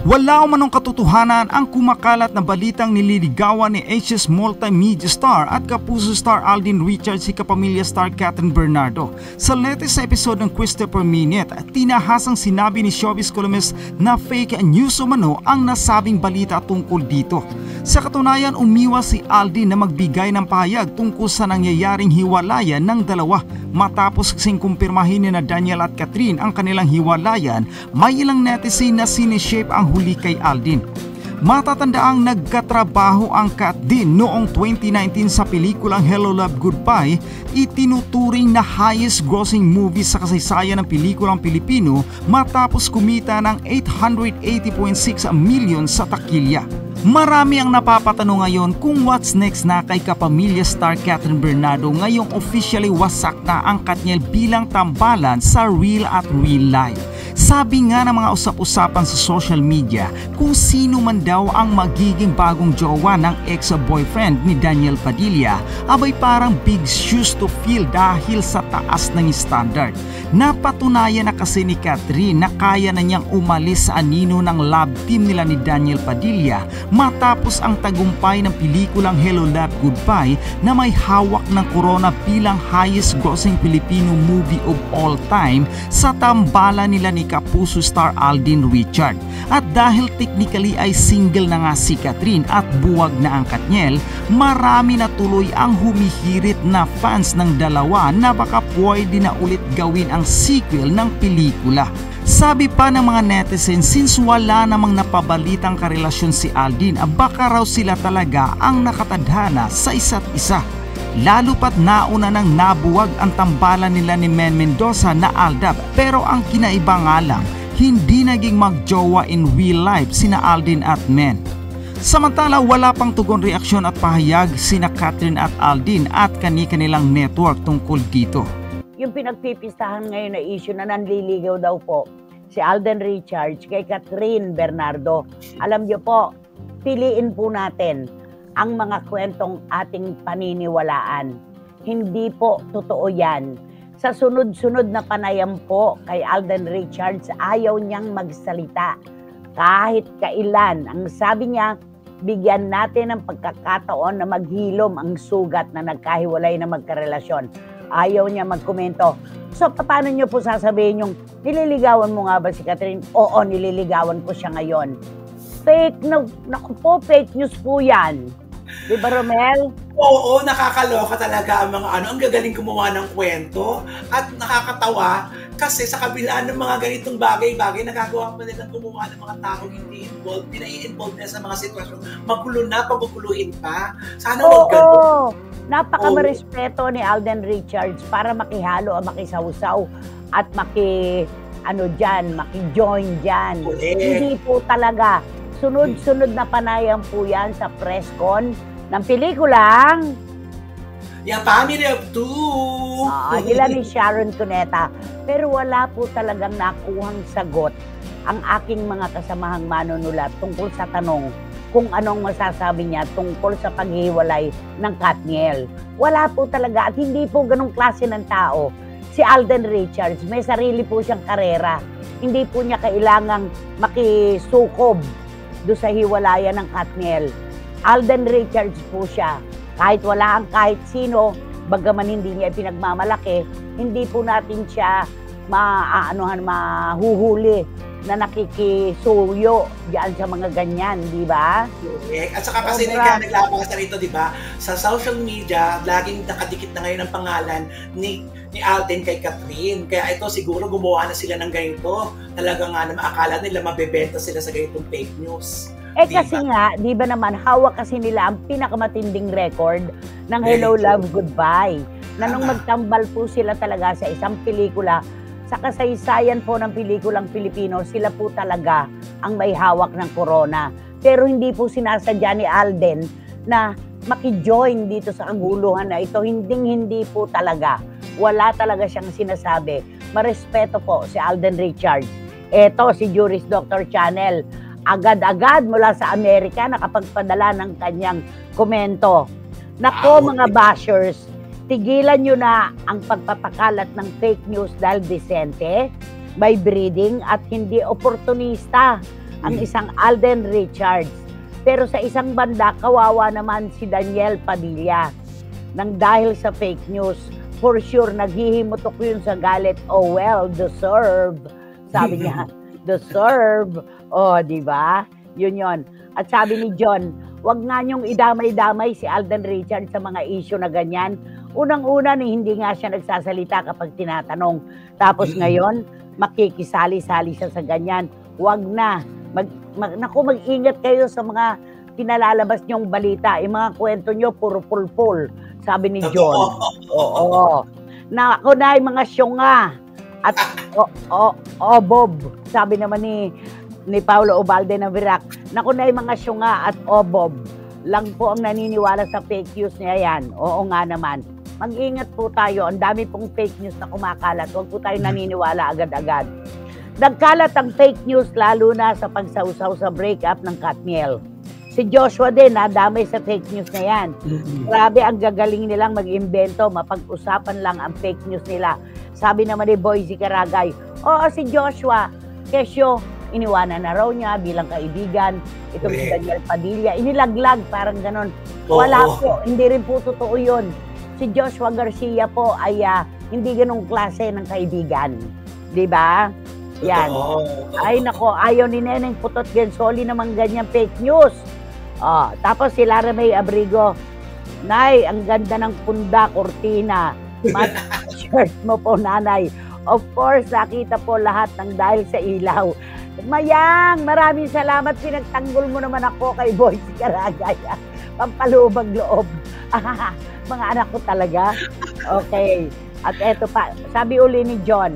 Wala umanong katotohanan ang kumakalat na balitang nililigawan ni HS multimedia star at kapuso star Alden Richards si kapamilya star Catherine Bernardo. Sa latest episode ng Christopher Minute, tinahasang sinabi ni showbiz columnist na fake news umano ang nasabing balita tungkol dito. Sa katunayan, umiwas si Alden na magbigay ng pahayag tungkol sa nangyayaring hiwalayan ng dalawa. Matapos kasing kumpirmahin ni na Daniel at Catherine ang kanilang hiwalayan, may ilang netizen na sineshape ang huli kay Alden. Matatandaang nagkatrabaho ang Kat din noong 2019 sa pelikulang Hello Love Goodbye, itinuturing na highest grossing movie sa kasaysayan ng pelikulang Pilipino matapos kumita ng 880.6 million sa takilya. Marami ang napapatanong ngayon kung what's next na kay kapamilya star Catherine Bernardo ngayong officially wasak na ang Katniel bilang tambalan sa real at real life. Sabi nga ng mga usap-usapan sa social media kung sino man daw ang magiging bagong jowa ng ex-boyfriend ni Daniel Padilla, abay parang big shoes to fill dahil sa taas ng standard. Napatunayan na kasi ni Catherine na kaya na niyang umalis sa anino ng love team nila ni Daniel Padilla matapos ang tagumpay ng pelikulang Hello Love Goodbye na may hawak ng corona bilang highest grossing Filipino movie of all time sa tambalan nila ni kapuso star Alden Richard. At dahil technically ay single na nga si Catherine at buwag na ang Katniel, marami na tuloy ang humihirit na fans ng dalawa na baka pwede na ulit gawin ang sequel ng pelikula. Sabi pa ng mga netizens, since wala namang napabalitang karelasyon si Alden, baka raw sila talaga ang nakatadhana sa isa't isa. Lalo pat nauna nang nabuwag ang tambalan nila ni Men Mendoza na Aldab, pero ang kinaiba nga lang, hindi naging magjowa in real life sina Alden at Men. Samantala, wala pang tugon reaksyon at pahayag sina Catherine at Alden at kani-kanilang network tungkol dito. Yung pinagpipistahan ngayon na issue na nanliligaw daw po si Alden Richards kay Catherine Bernardo. Alam niyo po, piliin po natin ang mga kwentong ating paniniwalaan. Hindi po totoo yan. Sa sunod-sunod na panayam po kay Alden Richards, ayaw niyang magsalita. Kahit kailan, ang sabi niya, bigyan natin ng pagkakataon na maghilom ang sugat na nagkahiwalay na magkarelasyon. Ayaw niya magkomento. So, paano niyo po sasabihin yung nililigawan mo nga ba si Catherine? Oo, nililigawan ko siya ngayon. Fake news. Naku po, fake news po yan. Di ba, Romel? Oo, nakakaloka talaga ang mga ang gagaling gumawa ng kwento at nakakatawa kasi sa kabila ng mga ganitong bagay-bagay, nagagawa pa nilang gumawa ng mga taong hindi involved, pinai-involve na sa mga sitwasyon. Magulo na, paguguluhin pa. Sana huwag ganun. Oo, napaka-marespeto ni Alden Richards para makihalo o makisawsaw at maki-join dyan. Hindi po talaga. Sunod-sunod na panayam po yan sa press con ng pelikulang Yung Family of Two. Nila ni Sharon Cuneta. Pero wala po talagang nakuhang sagot ang aking mga kasamahang manunulat tungkol sa tanong kung anong masasabi niya tungkol sa paghiwalay ng Katniel. Wala po talaga at hindi po ganong klase ng tao. Si Alden Richards, may sarili po siyang karera. Hindi po niya kailangang makisukob do sa hiwalayan ng Katniel. Alden Richards po siya. Kahit wala ang kahit sino, bagaman hindi niya pinagmamalaki, hindi po natin siya mahuhuli na nakikisuyo diyan sa mga ganyan, di ba? At saka kasi naglabakas na rito, di ba? Sa social media, laging nakadikit na ngayon ang pangalan ni Alden kay Catherine. Kaya ito siguro gumawa na sila ng ganito. Talaga nga na maakala nila mabebenta sila sa ganitong fake news. Kasi nga, di ba naman, hawak kasi nila ang pinakamatinding record ng Hello Love Goodbye. Na nung magtambal po sila talaga sa isang pelikula, sa kasaysayan po ng pelikulang Pilipino, sila po talaga ang may hawak ng corona. Pero hindi po sinasadya ni Alden na makijoin dito sa kaguluhan na ito. Hindi po talaga. Wala talaga siyang sinasabi. Marespeto po si Alden Richards. Eto, si Juris Dr. Channel. Agad-agad mula sa Amerika nakapagpadala ng kanyang komento. Nako mga bashers, tigilan nyo na ang pagpapakalat ng fake news dahil disente, by breeding at hindi oportunista. ang isang Alden Richards. Pero sa isang banda, kawawa naman si Daniel Padilla. Nang dahil sa fake news, for sure, naghihimutok yun sa galit. Oh well, deserve. Sabi niya, deserve. Oh, di ba? Yun. At sabi ni John, wag nga niyong idamay-damay si Alden Richards sa mga issue na ganyan. Unang-una, hindi nga siya nagsasalita kapag tinatanong. Tapos ngayon, makikisali-sali siya sa ganyan. Wag na. Mag-ingat kayo sa mga pinalalabas niyong balita. Yung mga kwento niyo, puro pulpul. Sabi ni John. Oo. Naku na yung mga syunga. At Bob. Sabi naman ni Paulo Ubalde ng Virac. Naku na yung mga syunga at Bob. Lang po ang naniniwala sa fake news niya yan. Oo nga naman. Mag-ingat po tayo. Ang dami pong fake news na kumakalat. Huwag po tayo naniniwala agad-agad. Nagkalat ang fake news lalo na sa pagsausaw sa breakup ng Katniel. Si Joshua din, nadamay sa fake news na yan. Grabe, ang gagaling nilang mag-imbento, mapag-usapan lang ang fake news nila. Sabi naman ni Boise Caragay, oo, si Joshua, kesyo, iniwanan na raw niya bilang kaibigan. Itong si Daniel Padilla, inilaglag, parang ganon. Wala po, hindi rin po totoo yun. Si Joshua Garcia po ay hindi ganong klase ng kaibigan. Diba? Yan. Ay nako, ayaw ni Neneng Putot Gensoli naman ganyan fake news. Tapos si Lara May Abrigo, Nay, ang ganda ng punda, kortina. Shirt mo po, nanay. Of course, nakita po lahat ng dahil sa ilaw. Mayang, maraming salamat. Pinagtanggol mo naman ako kay Boyce Caragay. Pampalubag loob. Mga anak ko talaga. Okay. At eto pa, sabi uli ni John,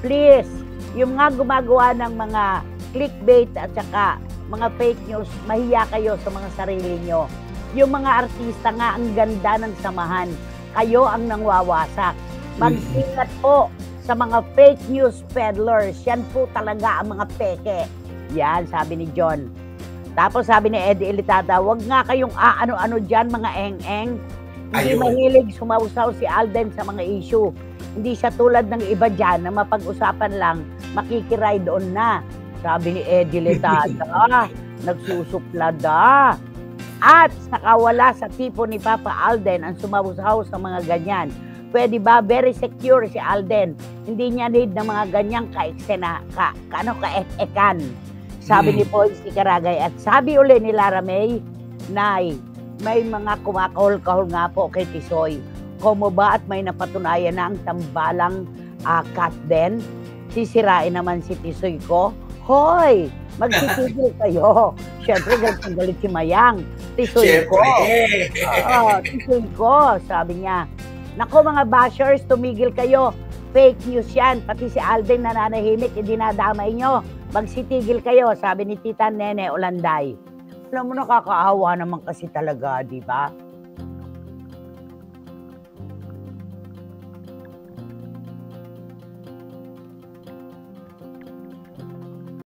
please, yung nga gumagawa ng mga clickbait at saka mga fake news, mahiya kayo sa mga sarili nyo. Yung mga artista nga, ang ganda ng samahan. Kayo ang nangwawasak. Mag-ingat po sa mga fake news peddlers. Yan po talaga ang mga peke. Yan, sabi ni John. Tapos sabi ni Eddie Elitada, wag nga kayong ano-ano dyan, mga eng-eng. Hindi mahilig sumausaw si Alden sa mga issue. Hindi siya tulad ng iba dyan na mapag-usapan lang, makikiride on na. Sabi ni Eddie Elitada, nagsusuplada. At nakawala sa tipo ni Papa Alden ang sumausaw sa mga ganyan. Pwede ba? Very secure si Alden. Hindi niya need ng mga ganyang ka-ek-ekan. Sabi ni Boyce Caragay. At sabi uli ni Lara May, Nay, may mga kumakahol-kahol nga po kay Tisoy. Komo ba at may napatunayan na ang tambalang kat din? Sisirain naman si Tisoy ko? Hoy! Magsisigil kayo. Siyempre, galit si Mayang. Tisoy ko. Tisoy ko, sabi niya. Nako mga bashers, tumigil kayo. Fake news yan. Pati si Alden nananahimik, hindi nadamay nyo. Magsitigil kayo, sabi ni Tita Nene Olanday. Alam mo, nakakaawa naman kasi talaga, di ba?